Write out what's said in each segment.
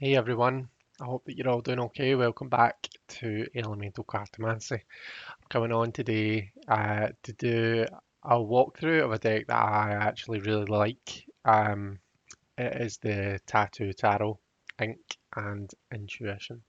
Hey everyone, I hope that you're all doing okay. Welcome back to Elemental Cartomancy. I'm coming on today to do a walkthrough of a deck that I actually really like. It is the Tattoo Tarot, Ink and Intuition.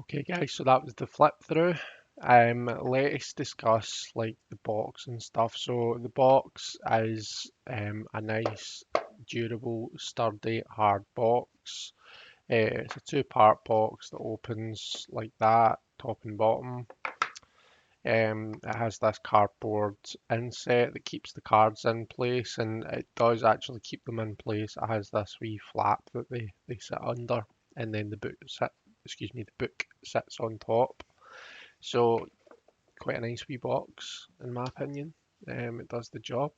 Okay, guys, so that was the flip through. Let's discuss like the box and stuff. So the box is a nice, durable, sturdy, hard box. It's a two-part box that opens like that, top and bottom. It has this cardboard inset that keeps the cards in place, and it does actually keep them in place. It has this wee flap that they sit under, and then the book sits on top. So quite a nice wee box, in my opinion. It does the job,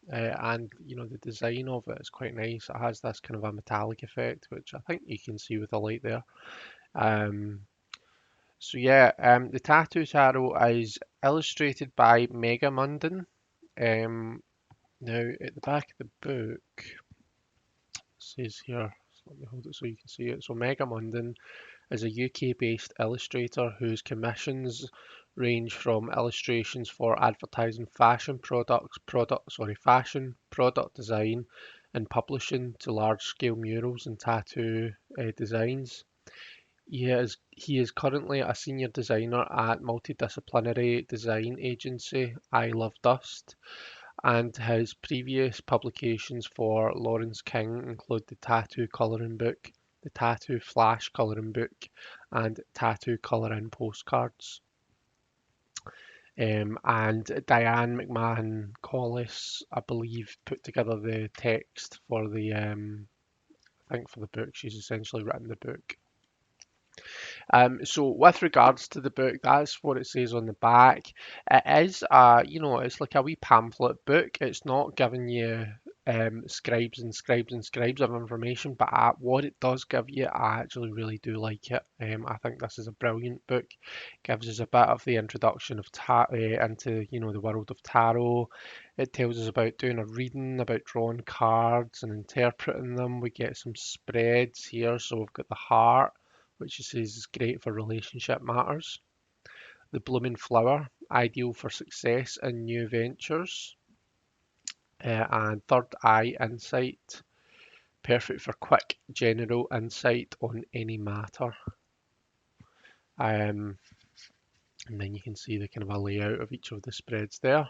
and the design of it is quite nice. It has this kind of a metallic effect, which I think you can see with the light there. Um, So yeah, the tattoo tarot is illustrated by MEGAMUNDEN. Now at the back of the book it says here, so let me hold it so you can see it. So MEGAMUNDEN is a UK-based illustrator whose commissions range from illustrations for advertising fashion product design and publishing to large-scale murals and tattoo designs. He is currently a senior designer at multidisciplinary design agency I Love Dust, and his previous publications for Lawrence King include the Tattoo Colouring Book, the Tattoo Flash Colouring Book, and Tattoo Colouring Postcards. And Diane McMahon Collis, I believe, put together the text for I think for the book. She's essentially written the book. So with regards to the book, that's what it says on the back. It is it's like a wee pamphlet book. It's not giving you scribes and scribes and scribes of information, but what it does give you, I actually really do like it. I think this is a brilliant book. Gives us a bit of the introduction of into the world of tarot. It tells us about doing a reading, about drawing cards and interpreting them. We get some spreads here, so we've got the heart, which he says is great for relationship matters. The blooming flower, ideal for success in new ventures. And third eye insight, perfect for quick general insight on any matter. Um, and then you can see the kind of a layout of each of the spreads there.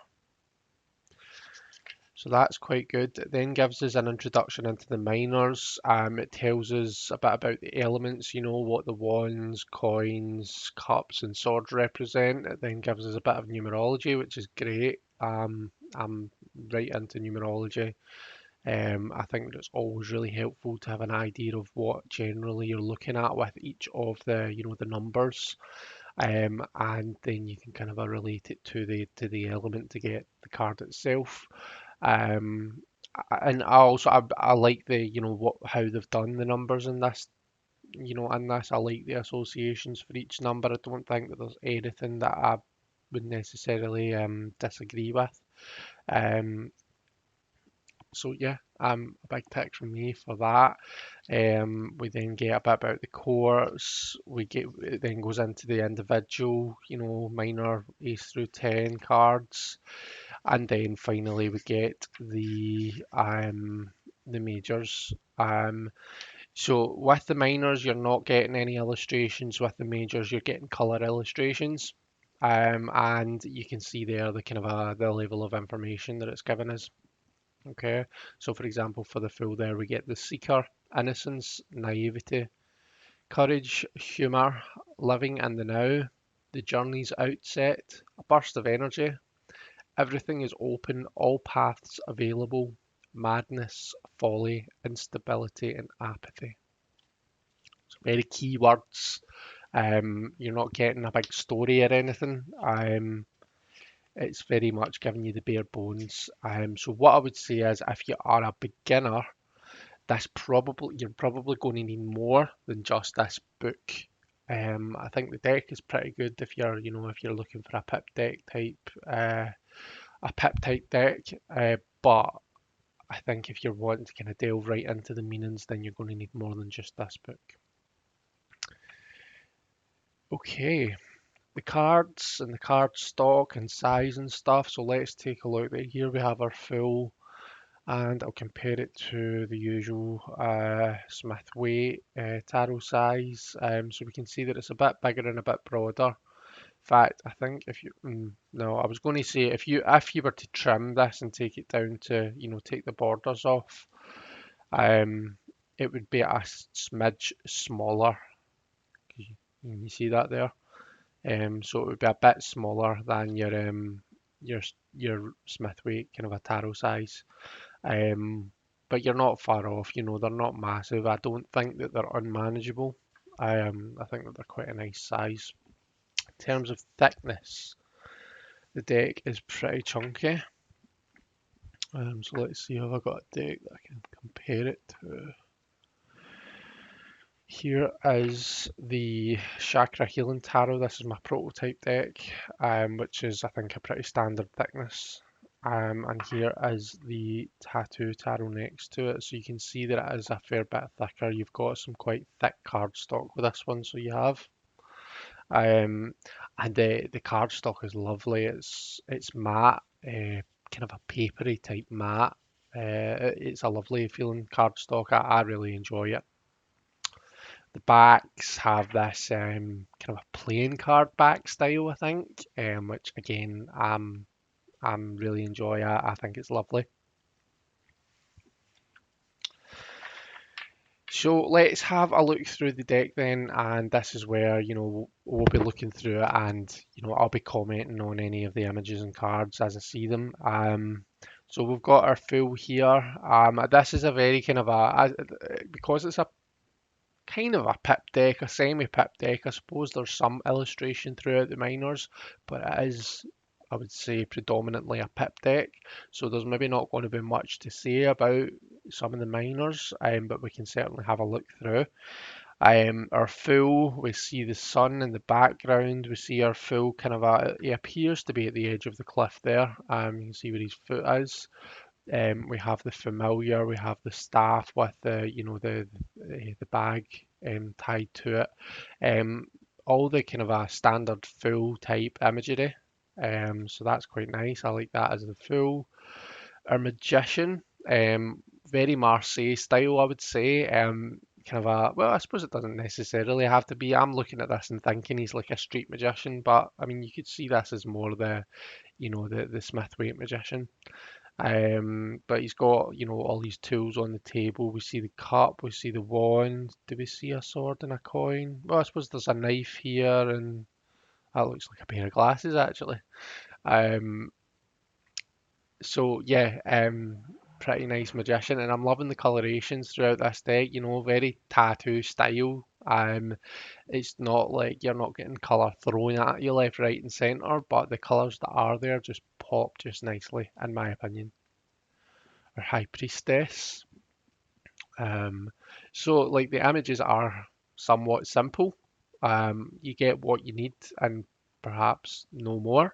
So that's quite good. It then gives us an introduction into the minors. It tells us a bit about the elements, what the wands, coins, cups, and swords represent. It then gives us a bit of numerology, which is great. I'm right into numerology. I think it's always really helpful to have an idea of what generally you're looking at with each of the numbers. And then you can kind of relate it to the element to get the card itself. Um, and I like what how they've done the numbers in this. In this I like the associations for each number. I don't think that there's anything that I would necessarily disagree with. Um, so yeah, a big tick from me for that. We then get a bit about the course. It then goes into the individual, minor ace through 10 cards. And then finally we get the majors. So with the minors, you're not getting any illustrations. With the majors, you're getting color illustrations. And you can see there the kind of the level of information that it's given us. Okay, so for example, for the full there, we get the seeker, innocence, naivety, courage, humor, living in the now, the journey's outset, a burst of energy, everything is open, all paths available, madness, folly, instability, and apathy. So very key words. You're not getting a big story or anything. It's very much giving you the bare bones. So what I would say is, if you are a beginner, you're probably going to need more than just this book. I think the deck is pretty good if you're looking for a pip type deck. But I think if you're wanting to kind of delve right into the meanings, then you're going to need more than just this book. Okay, the cards and the card stock and size and stuff. So let's take a look. Here we have our full and I'll compare it to the usual Smith weight tarot size. So we can see that it's a bit bigger and a bit broader. In fact, I think if you no, I was going to say if you were to trim this and take it down to take the borders off, um, it would be a smidge smaller. You see that there? So it would be a bit smaller than your your Smithwaite kind of a tarot size. Um, but you're not far off. They're not massive. I don't think that they're unmanageable. I think that they're quite a nice size. In terms of thickness, the deck is pretty chunky. So let's see if I've got a deck that I can compare it to. Here is the Chakra Healing Tarot. This is my prototype deck, which is, I think, a pretty standard thickness. And here is the Tattoo Tarot next to it. So you can see that it is a fair bit thicker. You've got some quite thick cardstock with this one, so you have. Um, and the cardstock is lovely. It's matte, kind of a papery type matte. It's a lovely feeling cardstock. I really enjoy it. The backs have this kind of a playing card back style, I think, which again I'm really enjoy. I think it's lovely. So let's have a look through the deck then, and this is where we'll be looking through it, and I'll be commenting on any of the images and cards as I see them. So we've got our full here. This is a very kind of because it's a kind of a pip deck, a semi-pip deck. I suppose there's some illustration throughout the minors, but it is, I would say, predominantly a pip deck. So there's maybe not going to be much to say about some of the minors, but we can certainly have a look through. Our full, we see the sun in the background. We see our full kind of he appears to be at the edge of the cliff there. You can see where his foot is. We have the familiar, we have the staff with the bag tied to it. All the kind of a standard full type imagery. So that's quite nice. I like that as the full. Our magician, very Marseille style, I would say. Kind of well, I suppose it doesn't necessarily have to be. I'm looking at this and thinking he's like a street magician, but I mean, you could see this as more the Smithwaite magician. But he's got, all these tools on the table. We see the cup, we see the wand. Do we see a sword and a coin? Well, I suppose there's a knife here, and that looks like a pair of glasses, actually. Um, so yeah, pretty nice magician, and I'm loving the colorations throughout this deck. Very tattoo style. It's not like you're not getting color thrown at you left, right, and center, but the colors that are there just pop just nicely, in my opinion. Our high priestess. Um, so like the images are somewhat simple. You get what you need and perhaps no more.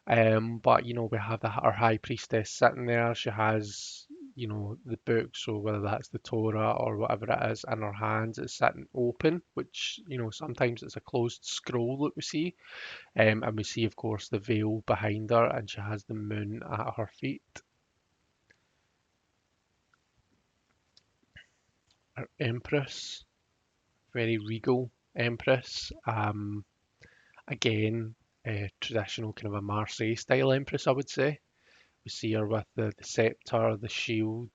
But we have our high priestess sitting there. She has the book, so whether that's the Torah or whatever it is in her hands, it's sitting open, which sometimes it's a closed scroll that we see. And we see of course the veil behind her, and she has the moon at her feet. Our empress. Very regal empress. Again, a traditional kind of a Marseille style empress, I would say. We see her with the scepter, the shield.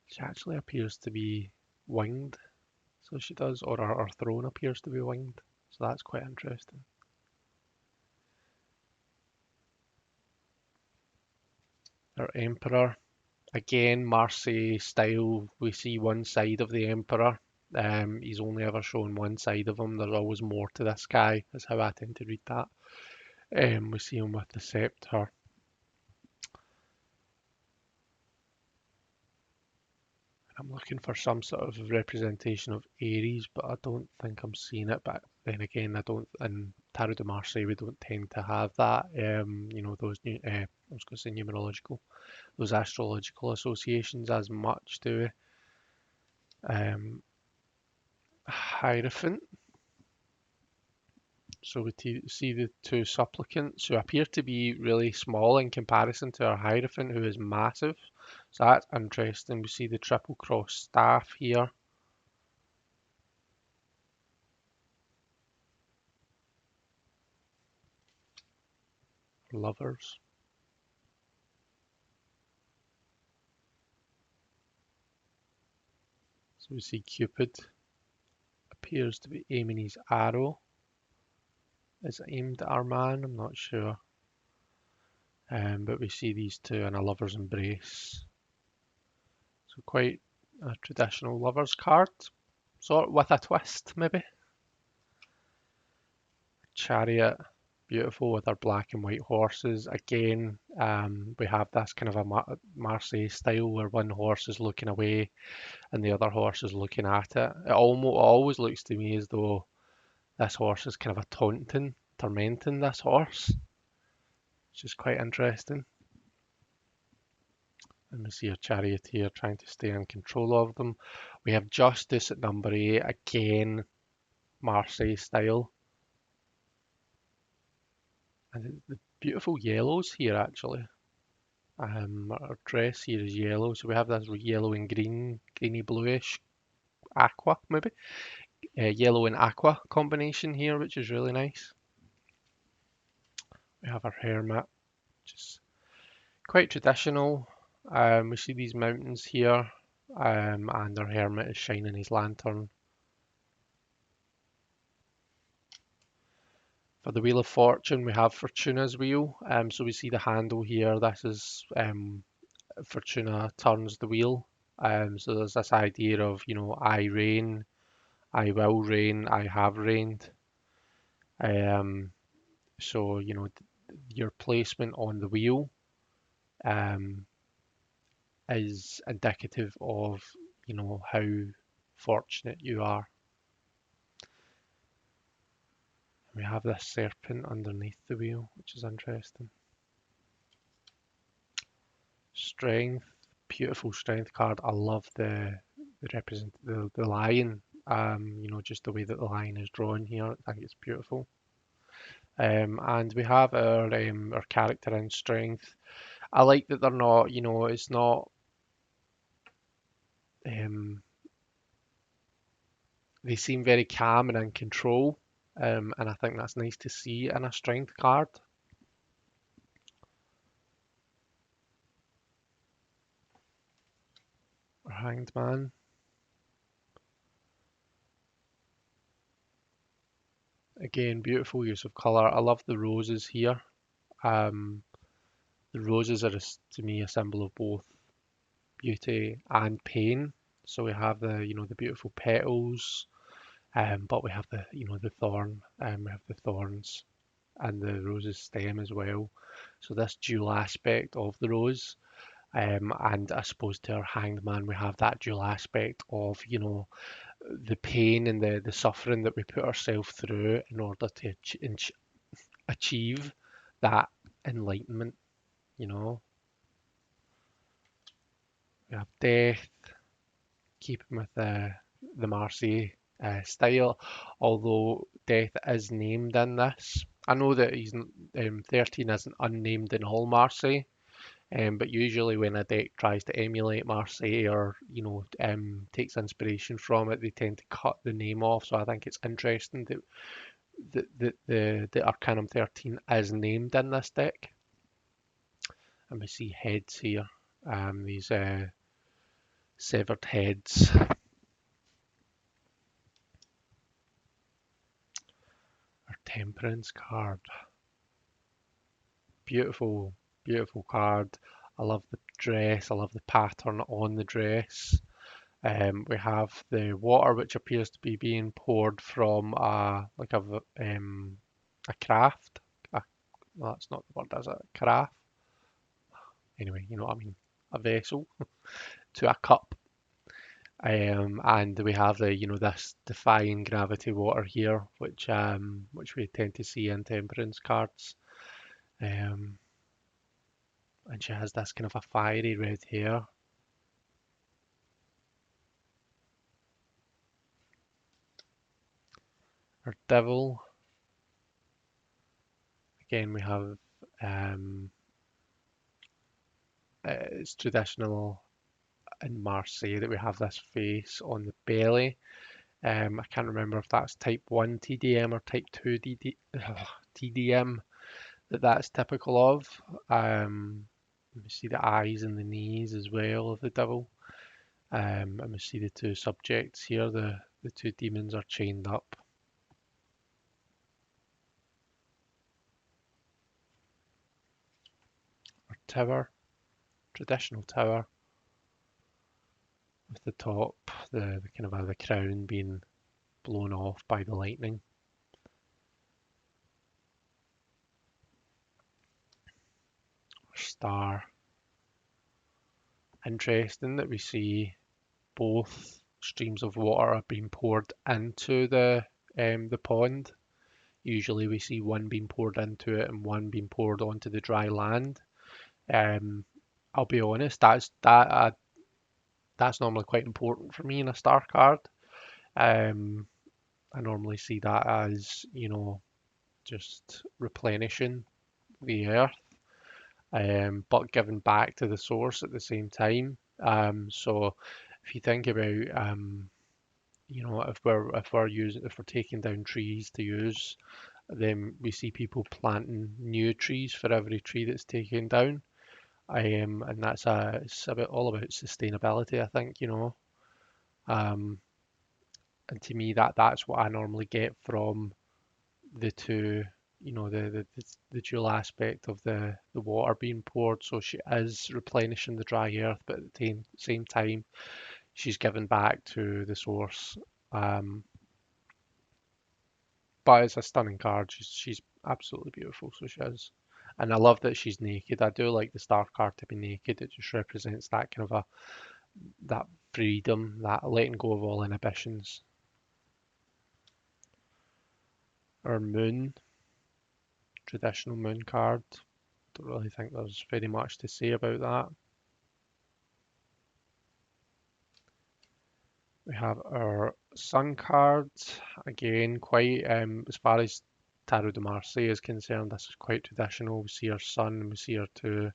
She actually appears to be winged, so she does, or her throne appears to be winged. So that's quite interesting. Our emperor, again, Marseille style. We see one side of the emperor. He's only ever shown one side of him. There's always more to this guy, is how I tend to read that. We see him with the scepter. I'm looking for some sort of representation of Aries, but I don't think I'm seeing it. But then again, I don't. In Tarot de Marseille, we don't tend to have that. Those I was going to say numerological, those astrological associations as much, do we? Hierophant. So we see the two supplicants who appear to be really small in comparison to our Hierophant, who is massive. So that's interesting. We see the triple cross staff here. Lovers. So we see Cupid appears to be aiming his arrow. Is it aimed at our man? I'm not sure. But we see these two in a lover's embrace. So quite a traditional lover's card, sort with a twist maybe. Chariot, beautiful with our black and white horses. Again, we have this kind of a Marseille style where one horse is looking away and the other horse is looking at it. It always looks to me as though this horse is kind of a tormenting this horse, which is quite interesting. And we see a charioteer trying to stay in control of them. We have Justice at number 8, again, Marseille style. And the beautiful yellows here, actually. Our dress here is yellow, so we have this yellow and green, greeny bluish aqua, maybe. Yellow and aqua combination here, which is really nice. We have our hermit, which is quite traditional. We see these mountains here, and our hermit is shining his lantern. For the Wheel of Fortune, we have Fortuna's wheel. So we see the handle here. This is Fortuna turns the wheel. So there's this idea of, I reign, I will reign, I have reigned. So, your placement on the wheel um, is indicative of, how fortunate you are. We have this serpent underneath the wheel, which is interesting. Strength, beautiful strength card. I love the lion. Just the way that the lion is drawn here. I think it's beautiful. And we have our character in strength. I like that they're not, it's not. They seem very calm and in control, and I think that's nice to see in a strength card. Or Hanged Man. Again, beautiful use of colour. I love the roses here. Um, the roses are, to me, a symbol of both beauty and pain. So we have the beautiful petals, but we have the thorn, we have the thorns and the rose's stem as well. So this dual aspect of the rose, and I suppose to our hanged man, we have that dual aspect of, the pain and the suffering that we put ourselves through in order to achieve that enlightenment, you know. We have death, keeping with the Marseille style, although death is named in this. I know that 13 isn't unnamed in all Marseille, but usually when a deck tries to emulate Marseille or takes inspiration from it, they tend to cut the name off. So I think it's interesting that Arcanum 13 is named in this deck. And we see heads here, these severed heads. Our Temperance card. Beautiful, beautiful card. I love the dress. I love the pattern on the dress. We have the water, which appears to be being poured from a craft. Well, that's not the word, is it? Craft. Anyway, you know what I mean. A vessel to a cup. And we have this defying gravity water here, which we tend to see in temperance cards. And she has this kind of a fiery red hair. Our devil, again, we have it's traditional in Marseille that we have this face on the belly. I can't remember if that's type 1 TDM or type 2 TDM that's typical of. We see the eyes and the knees as well of the devil. And we see the two subjects here, the two demons are chained up. Our tower, traditional tower, with the top, the kind of the crown being blown off by the lightning. Our star. Interesting that we see both streams of water are being poured into the pond. Usually we see one being poured into it and one being poured onto the dry land. I'll be honest, that's normally quite important for me in a star card. Um, I normally see that as, just replenishing the earth, but giving back to the source at the same time. So if you think about, if we're taking down trees to use, then we see people planting new trees for every tree that's taken down. And it's all about sustainability, I think, Um, and to me, that's what I normally get from the two, the dual aspect of the water being poured. So she is replenishing the dry earth, but at the same time, she's giving back to the source. Um, but it's a stunning card. She's absolutely beautiful. So she is. And I love that she's naked. I do like the star card to be naked. It just represents that kind of that freedom, that letting go of all inhibitions. Our moon, traditional moon card. Don't really think there's very much to say about that. We have our sun card. Again, quite as far as Tarot de Marseille is concerned, this is quite traditional. We see our sun and we see our two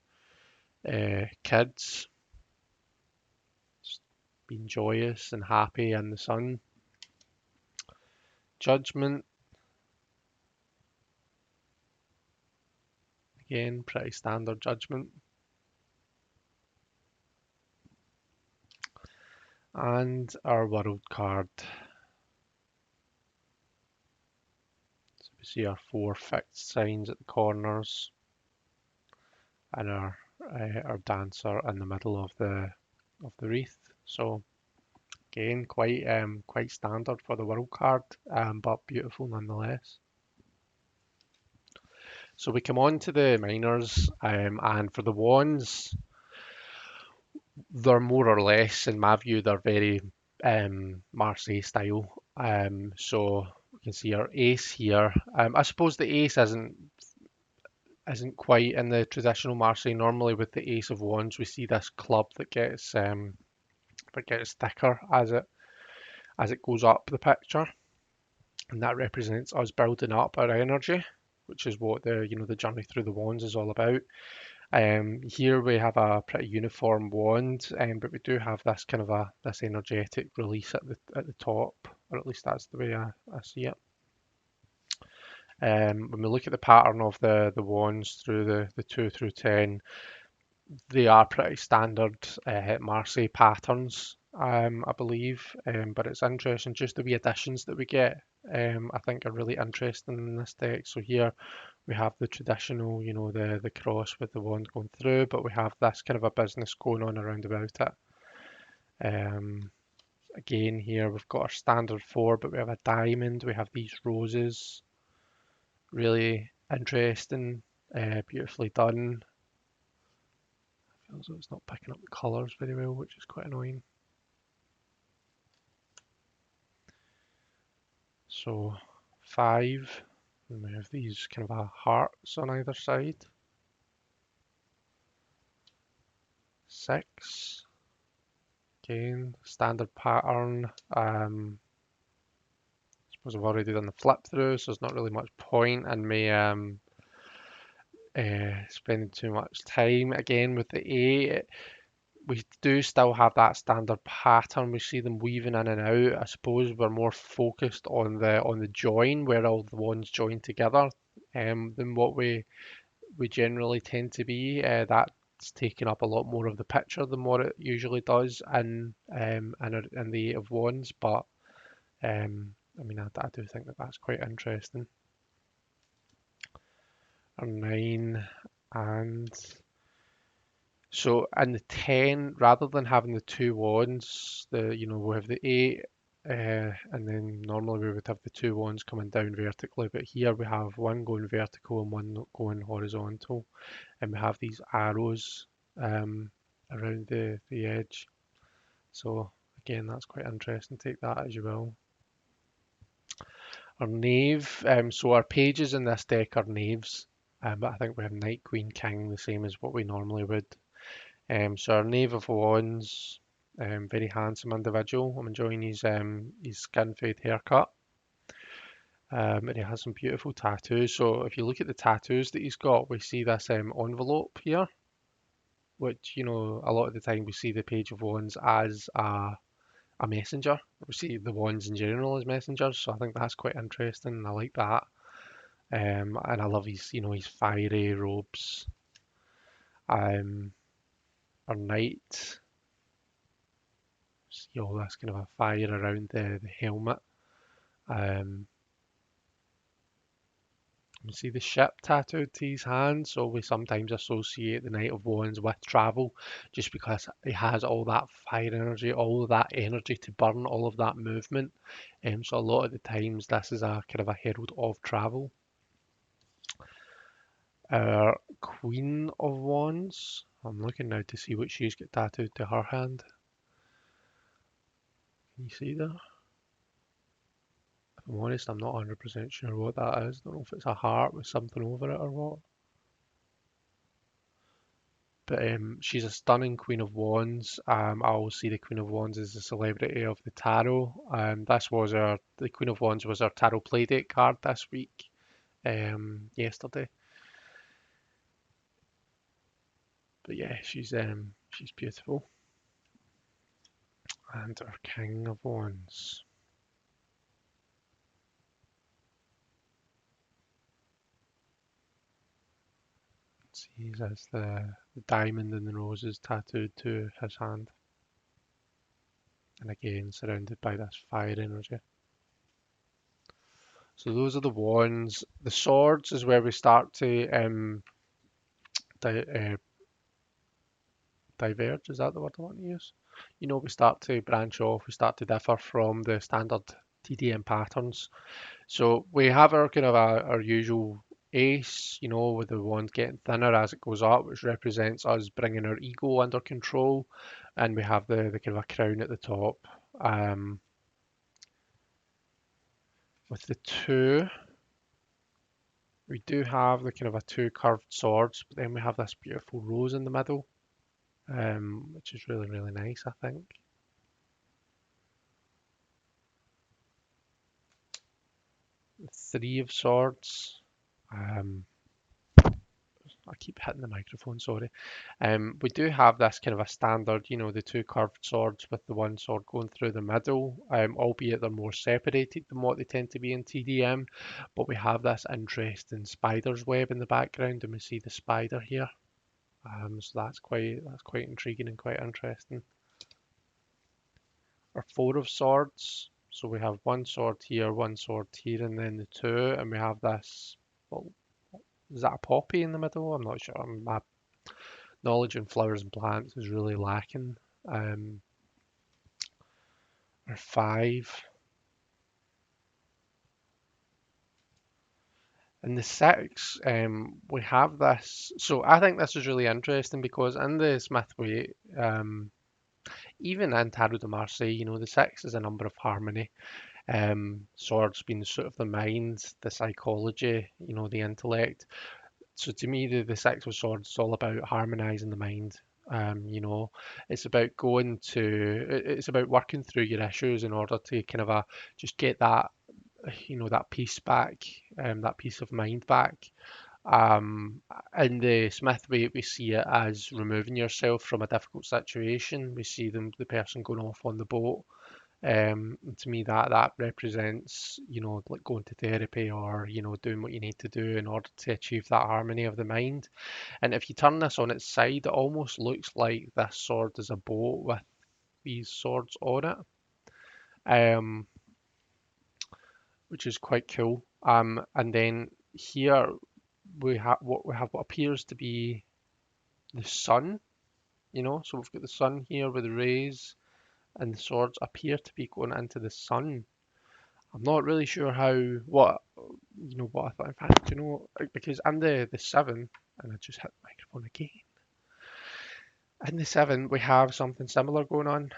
kids just being joyous and happy in the sun. Judgment. Again, pretty standard judgment. And our world card. So we see our four fixed signs at the corners and our dancer in the middle of the wreath. So again, quite standard for the world card, but beautiful nonetheless. So we come on to the minors, and for the wands, they're more or less, in my view, they're very Marseille style. So we can see our ace here. I suppose the ace isn't quite in the traditional Marseille. Normally, with the ace of wands, we see this club that gets thicker as it goes up the picture, and that represents us building up our energy, which is what the journey through the wands is all about. Here we have a pretty uniform wand, but we do have this kind of this energetic release at the top, or at least that's the way I see it. When we look at the pattern of the wands through the 2 through 10, they are pretty standard Marseille patterns, I believe. But it's interesting, just the wee additions that we get, I think are really interesting in this deck. So here we have the traditional, the cross with the wand going through, but we have this kind of a business going on around about it. Again, here we've got our standard 4, but we have a diamond, we have these roses. Really interesting, beautifully done. Feels like it's not picking up the colours very well, which is quite annoying. So 5, and we have these kind of hearts on either side. 6, again, standard pattern. I suppose I've already done the flip through, so there's not really much point in me spending too much time. Again, with the A, we do still have that standard pattern. We see them weaving in and out. I suppose we're more focused on the join, where all the ones join together, than what we generally tend to be. That's taking up a lot more of the picture than what it usually does in the Eight of Wands. But I mean, I do think that that's quite interesting. Or nine, and so in the 10, rather than having the two wands, we have the 8, and then normally we would have the two wands coming down vertically, but here we have one going vertical and one going horizontal, and we have these arrows around the edge. So again, that's quite interesting. Take that as you will. Our knave, so our pages in this deck are knaves, but I think we have knight, queen, king, the same as what we normally would. So our Knave of Wands, very handsome individual. I'm enjoying his skin fade haircut. And he has some beautiful tattoos. So if you look at the tattoos that he's got, we see this envelope here, which, a lot of the time we see the Page of Wands as a messenger. We see the wands in general as messengers, so I think that's quite interesting. I like that. And I love his fiery robes. Our knight. See all this kind of a fire around the helmet. You see the ship tattooed to his hand, so we sometimes associate the Knight of Wands with travel, just because he has all that fire energy, all of that energy to burn, all of that movement. So a lot of the times this is a kind of a herald of travel. Our Queen of Wands, I'm looking now to see what she's got tattooed to her hand. Can you see that? If I'm honest, I'm not 100% sure what that is. Don't know if it's a heart with something over it or what. But she's a stunning Queen of Wands. I always see the Queen of Wands as the celebrity of the tarot. The Queen of Wands was our tarot playdate card this week, yesterday. But yeah, she's beautiful. And our King of Wands. He has the diamond and the roses tattooed to his hand. And again, surrounded by this fire energy. So those are the wands. The swords is where we start to diverge. Is that the word I want to use? We start to branch off. We start to differ from the standard TDM patterns. So we have our kind of our usual ace, with the wand getting thinner as it goes up, which represents us bringing our ego under control, and we have the kind of a crown at the top. With the two, we do have the kind of a two curved swords, but then we have this beautiful rose in the middle, which is really, really nice, I think. Three of Swords. I keep hitting the microphone, sorry. We do have this kind of a standard, the two curved swords with the one sword going through the middle, albeit they're more separated than what they tend to be in TDM. But we have this interesting spider's web in the background, and we see the spider here. So that's quite intriguing and quite interesting. Our Four of Swords. So we have one sword here, and then the two, and we have this. Well, is that a poppy in the middle? I'm not sure. My knowledge in flowers and plants is really lacking. Or five. In the six, we have this. So I think this is really interesting because in the Smith way, even in Tarot de Marseille, the six is a number of harmony. Swords being the suit of the mind, the psychology, the intellect. So to me, the Six of Swords is all about harmonizing the mind. It's about it's about working through your issues in order to kind of just get that, that peace back, that peace of mind back. In the Smith way, we see it as removing yourself from a difficult situation. We see the person going off on the boat. And to me, that represents, like going to therapy or, doing what you need to do in order to achieve that harmony of the mind. And if you turn this on its side, it almost looks like this sword is a boat with these swords on it, um, which is quite cool. And then here we have what appears to be the sun, so we've got the sun here with the rays, and the swords appear to be going into the sun. I'm not really sure what I thought. In fact, because I'm the seven, and I just hit the microphone again. In the seven, we have something similar going on,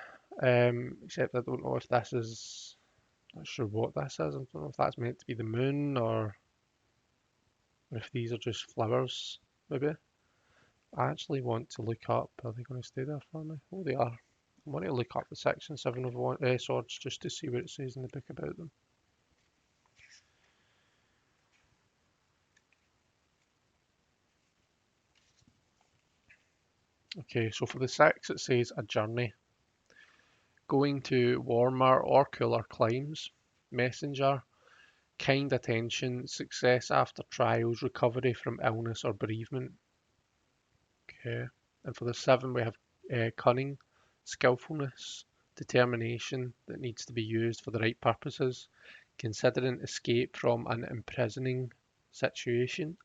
except I don't know if this is. Not sure what this is. I don't know if that's meant to be the moon or if these are just flowers, maybe. I actually want to look up. Are they going to stay there for me? Oh, they are. I want to look up the 6 and 7 of swords just to see what it says in the book about them. Okay, so for the 6 it says a journey. Going to warmer or cooler climes. Messenger. Kind attention. Success after trials. Recovery from illness or bereavement. Okay. And for the 7 we have cunning. Skillfulness. Determination that needs to be used for the right purposes. Considering escape from an imprisoning situation.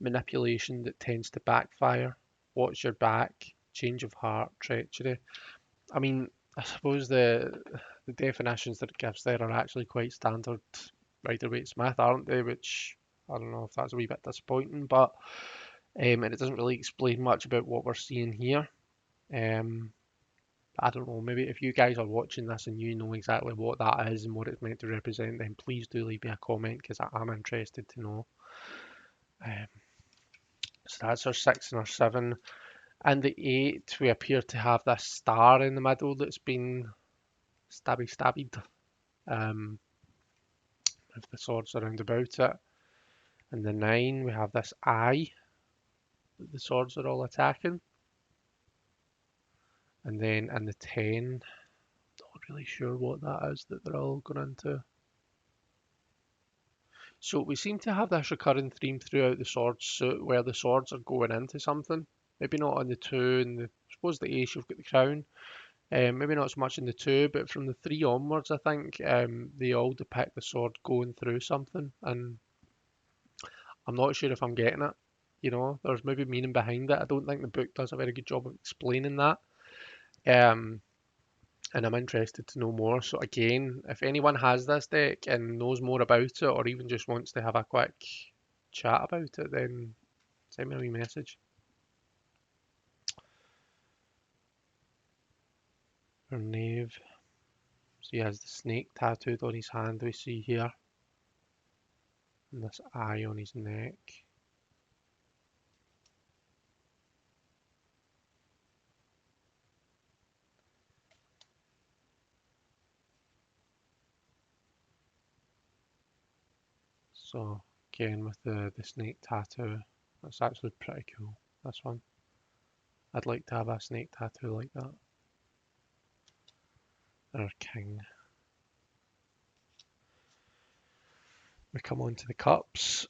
Manipulation that tends to backfire. Watch your back. Change of heart. Treachery. I mean, I suppose the definitions that it gives there are actually quite standard Rider-Waite-Smith, aren't they? Which I don't know if that's a wee bit disappointing, but and it doesn't really explain much about what we're seeing here. Um, I don't know. Maybe if you guys are watching this and you know exactly what that is and what it's meant to represent, then please do leave me a comment because I'm interested to know. Um, so that's our 6 and our 7. And the 8, we appear to have this star in the middle that's been stabby. With the swords around about it. And the 9, we have this eye that the swords are all attacking. And then in the 10, not really sure what that is that they're all going into. So we seem to have this recurring theme throughout the swords suit where the swords are going into something. Maybe not on the 2 and I suppose the ace you've got the crown. Maybe not so much in the 2, but from the 3 onwards, I think they all depict the sword going through something, and I'm not sure if I'm getting it. There's maybe meaning behind it. I don't think the book does a very good job of explaining that. Um, and I'm interested to know more. So again, if anyone has this deck and knows more about it, or even just wants to have a quick chat about it, then send me a wee message. Or Knave. So he has the snake tattooed on his hand, we see here. And this eye on his neck. So again with the snake tattoo, that's actually pretty cool, this one. I'd like to have a snake tattoo like that. Our king. We come on to the cups.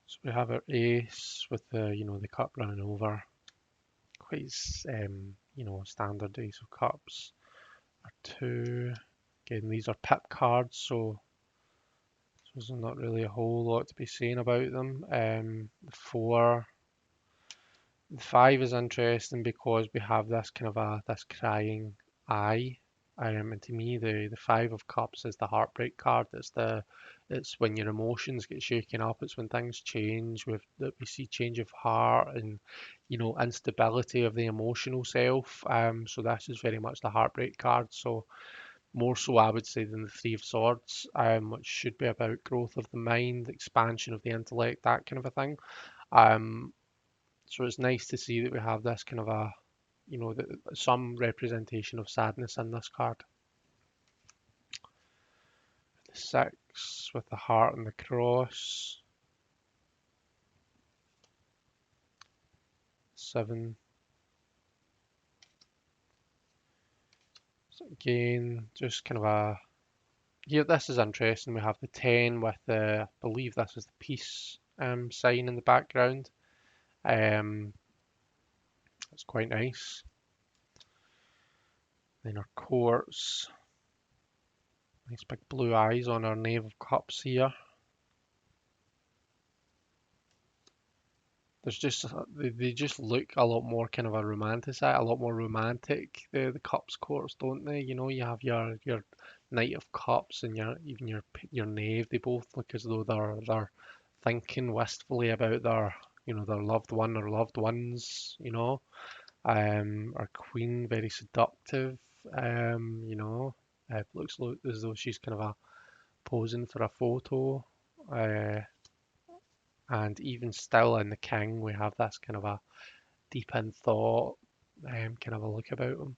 So we have our ace with the cup running over. Quite, standard ace of cups. Our 2. Again, these are pip cards, so there's not really a whole lot to be saying about them. The 4. The 5 is interesting because we have this kind of this crying eye. And to me, the 5 of cups is the heartbreak card. It's when your emotions get shaken up. It's when things change. That we see change of heart and instability of the emotional self. So this is very much the heartbreak card. So more so, I would say, than the 3 of swords, which should be about growth of the mind, expansion of the intellect, that kind of a thing. So it's nice to see that we have this kind of some representation of sadness in this card. The 6, 6 with the heart and the cross. 7. So again, just kind of a... Here, this is interesting. We have the 10 with the, I believe this is the peace sign in the background. It's quite nice. Then our courts. Nice big blue eyes on our Knave of Cups here. There's just they just look a lot more kind of a romanticized, a lot more romantic. The cups courts, don't they? You know, you have your Knight of Cups and your Knave. They both look as though they're thinking wistfully about their their loved one or loved ones. Our Queen very seductive. It looks as though she's kind of posing for a photo. Uh, and even still in the King, we have this kind of a deep in thought, kind of a look about him.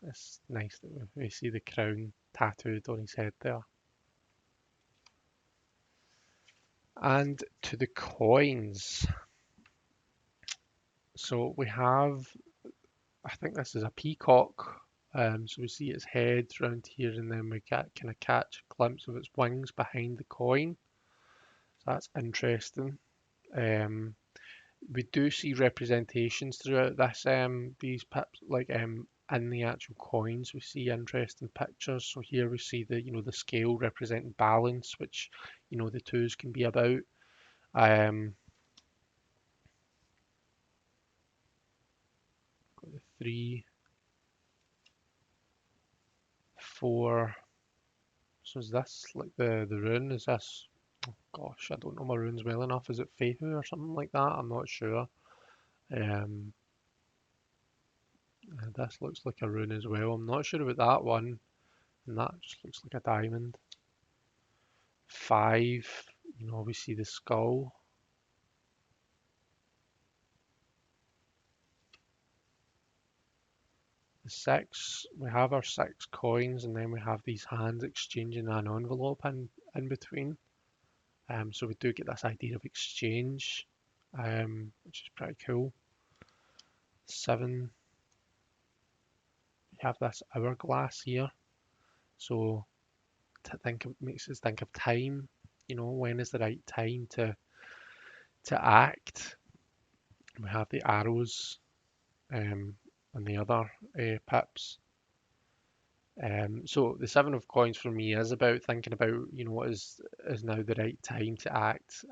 It's nice that we see the crown tattooed on his head there. And to the coins. So we have, I think this is a peacock. So we see its head round here, and then we kind of catch a glimpse of its wings behind the coin. So that's interesting. We do see representations throughout this these pips, like in the actual coins we see interesting pictures. So here we see the scale representing balance, which the twos can be about. Got the 3, 4. So is this like the rune? Is this, oh gosh, I don't know my runes well enough. Is it Fehu or something like that? I'm not sure. This looks like a rune as well. I'm not sure about that one. And that just looks like a diamond. 5, we see the skull. The 6, we have our 6 coins, and then we have these hands exchanging an envelope in between. So we do get this idea of exchange, which is pretty cool. 7, we have this hourglass here. So makes us think of time. When is the right time to act? We have the arrows and the other pips. So the 7 of coins for me is about thinking about, what is now the right time to act.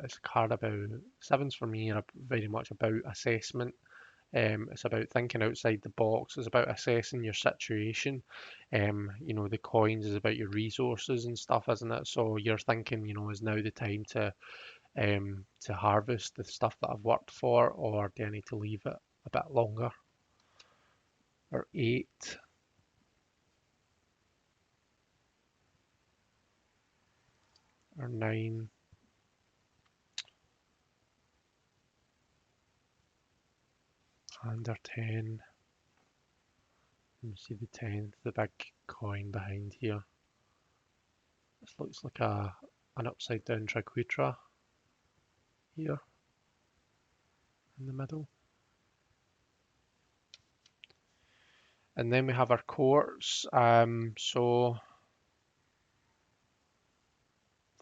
It's a card about, 7s for me are very much about assessment. It's about thinking outside the box. It's about assessing your situation. The coins is about your resources and stuff, isn't it? So you're thinking, is now the time to harvest the stuff that I've worked for, or do I need to leave it a bit longer? Or 8. Or 9. And our 10. You see the 10th, the big coin behind here. This looks like an upside down triquetra here in the middle. And then we have our courts. So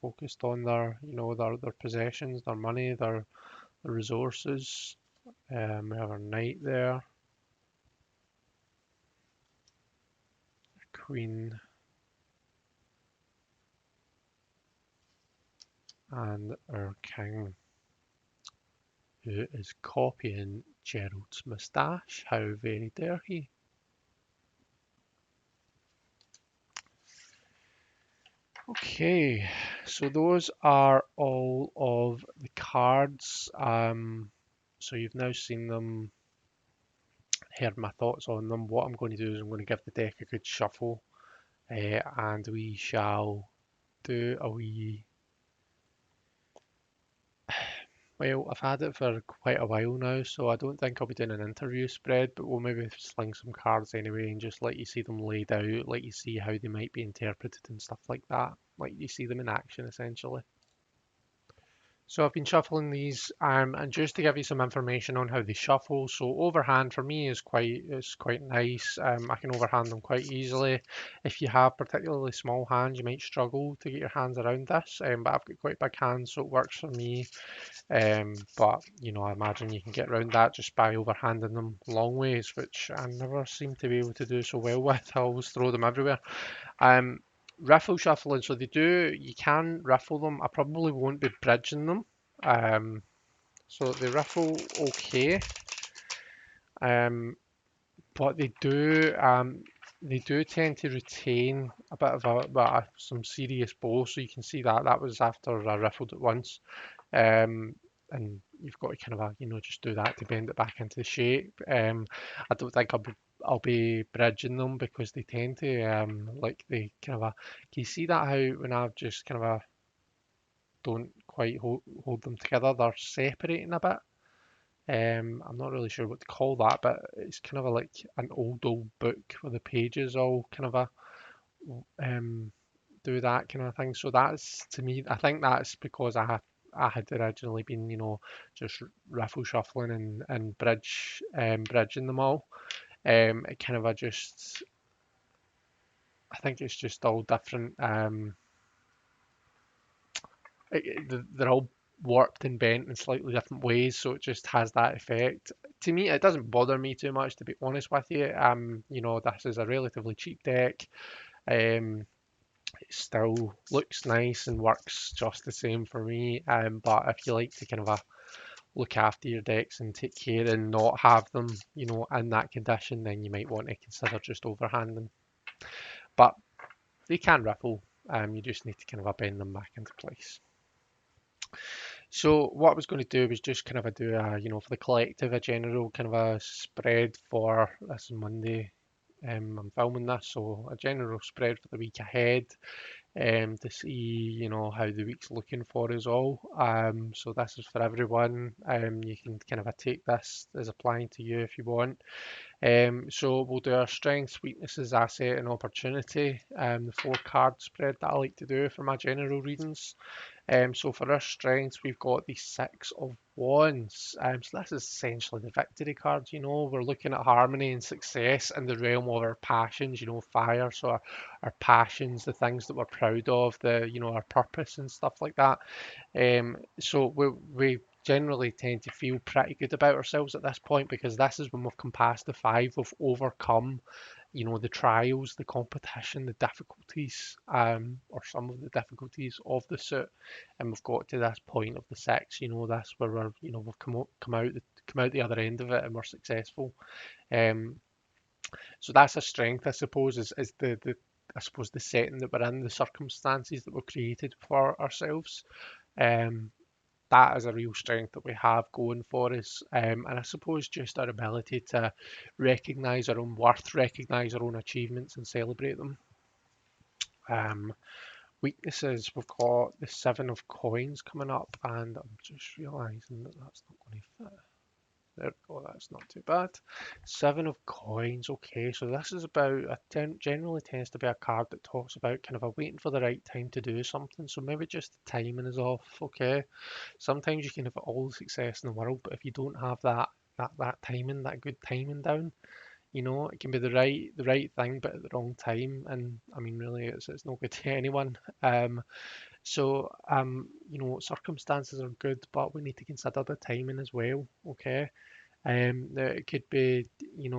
focused on their possessions, their money, their resources. We have our knight there, our queen, and our king, who is copying Gerald's moustache. How very dare he? Okay, so those are all of the cards. So you've now seen them, heard my thoughts on them. What I'm going to do is I'm going to give the deck a good shuffle, and we shall do a wee Well, I've had it for quite a while now, so I don't think I'll be doing an interview spread, but we'll maybe sling some cards anyway and just let you see them laid out, let you see how they might be interpreted and stuff like that. Like you see them in action essentially. So I've been shuffling these, and just to give you some information on how they shuffle. So overhand for me is quite nice. I can overhand them quite easily. If you have particularly small hands, you might struggle to get your hands around this. But I've got quite big hands, so it works for me. But I imagine you can get around that just by overhanding them long ways, which I never seem to be able to do so well with. I always throw them everywhere. Um, Riffle shuffling, so you can riffle them. I probably won't be bridging them. Um, so they riffle okay, um, but they do tend to retain a bit of some serious bow. So you can see that was after I riffled it once. Um, and you've got to kind of just do that to bend it back into shape. I don't think I'll be bridging them because they tend to like they kind of can you see that how when I've just kind of don't quite hold them together, they're separating a bit. I'm not really sure what to call that, but it's kind of like an old book where the pages all kind of um do that kind of thing. So that's to me, I think that's because I had originally been, just riffle shuffling and bridging them all. It kind of I think it's just all different. They're all warped and bent in slightly different ways, so it just has that effect. To me, it doesn't bother me too much, to be honest with you. This is a relatively cheap deck. Um, it still looks nice and works just the same for me. But if you like to kind of look after your decks and take care and not have them, in that condition, then you might want to consider just overhanding. But they can riffle. You just need to kind of bend them back into place. So what I was going to do was just kind of do for the collective, a general kind of a spread for this Monday. I'm filming this, so a general spread for the week ahead. To see, how the week's looking for us all. So this is for everyone. You can kind of take this as applying to you if you want. So we'll do our strengths, weaknesses, asset, and opportunity. The 4 card spread that I like to do for my general readings. So for our strengths, we've got the 6 of Wands. So this is essentially the victory card. We're looking at harmony and success in the realm of our passions. Fire. So our passions, the things that we're proud of, our purpose and stuff like that. So we generally tend to feel pretty good about ourselves at this point because this is when we've come past the 5, we've overcome, the trials, the competition, the difficulties, or some of the difficulties of the suit, and we've got to this point of the 6. That's where we've come out the other end of it and we're successful. Um, so that's a strength, I suppose, is the I suppose the setting that we're in, the circumstances that we've created for ourselves. Um, that is a real strength that we have going for us. And I suppose just our ability to recognise our own worth, recognise our own achievements and celebrate them. Um, Weaknesses, we've got the 7 of Coins coming up, and I'm just realising that that's not going to fit. There we go, that's not too bad. 7 of Coins, okay, so this is about, generally tends to be a card that talks about kind of a waiting for the right time to do something, so maybe just the timing is off, okay. Sometimes you can have all the success in the world, but if you don't have that timing, that good timing down, it can be the right thing, but at the wrong time, and I mean, really, it's no good to anyone. Circumstances are good, but we need to consider the timing as well. Okay, now it could be, we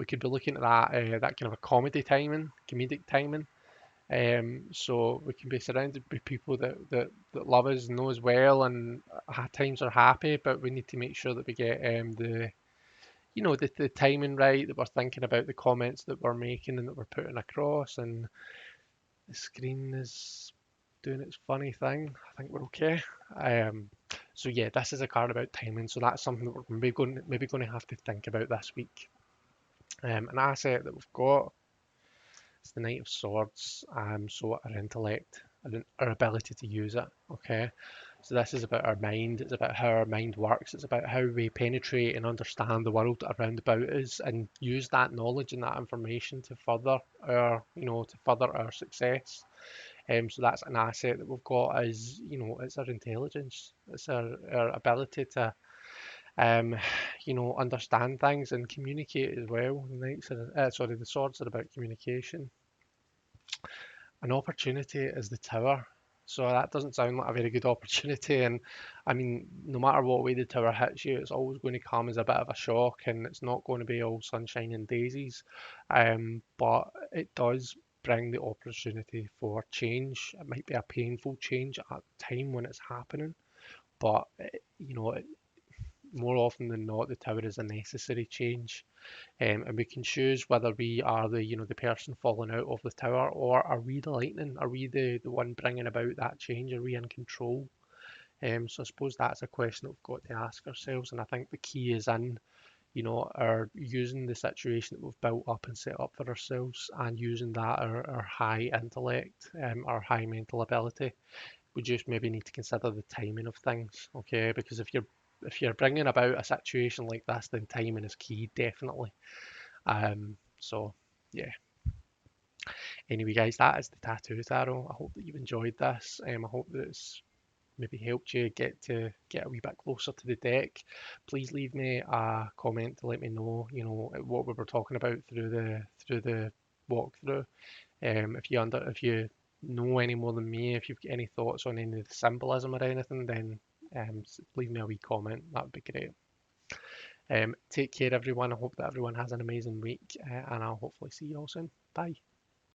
could be looking at that kind of a comedic timing. So we can be surrounded by people that love us and know us well, and at times are happy, but we need to make sure that we get the timing right, that we're thinking about the comments that we're making and that we're putting across, and the screen is doing its funny thing. I think we're okay. Um, so yeah, this is a card about timing, so that's something that we're maybe going to have to think about this week. An asset that we've got is the Knight of Swords. So our intellect, our ability to use it. Okay, So this is about our mind. It's about how our mind works. It's about how we penetrate and understand the world around about us and use that knowledge and that information to further our success. So that's an asset that we've got as, it's our intelligence. It's our ability to, um, understand things and communicate as well. The swords are about communication. An opportunity is the tower. So that doesn't sound like a very good opportunity. And I mean, no matter what way the tower hits you, it's always going to come as a bit of a shock, and it's not going to be all sunshine and daisies. But it does bring the opportunity for change. It might be a painful change at the time when it's happening, but more often than not, the tower is a necessary change. And we can choose whether we are the person falling out of the tower, or are we the lightning? Are we the one bringing about that change? Are we in control? So I suppose that's a question that we've got to ask ourselves, and I think the key is in, our using the situation that we've built up and set up for ourselves, and using that our high intellect, our high mental ability. We just maybe need to consider the timing of things, okay? Because if you're bringing about a situation like this, then timing is key, definitely. So yeah. Anyway, guys, that is the tattoo tarot. I hope that you've enjoyed this. I hope that it's maybe helped you get a wee bit closer to the deck. Please leave me a comment to let me know, what we were talking about through the walkthrough. If you know any more than me, if you've got any thoughts on any of the symbolism or anything, then leave me a wee comment. That would be great. Take care, everyone. I hope that everyone has an amazing week, and I'll hopefully see you all soon. Bye.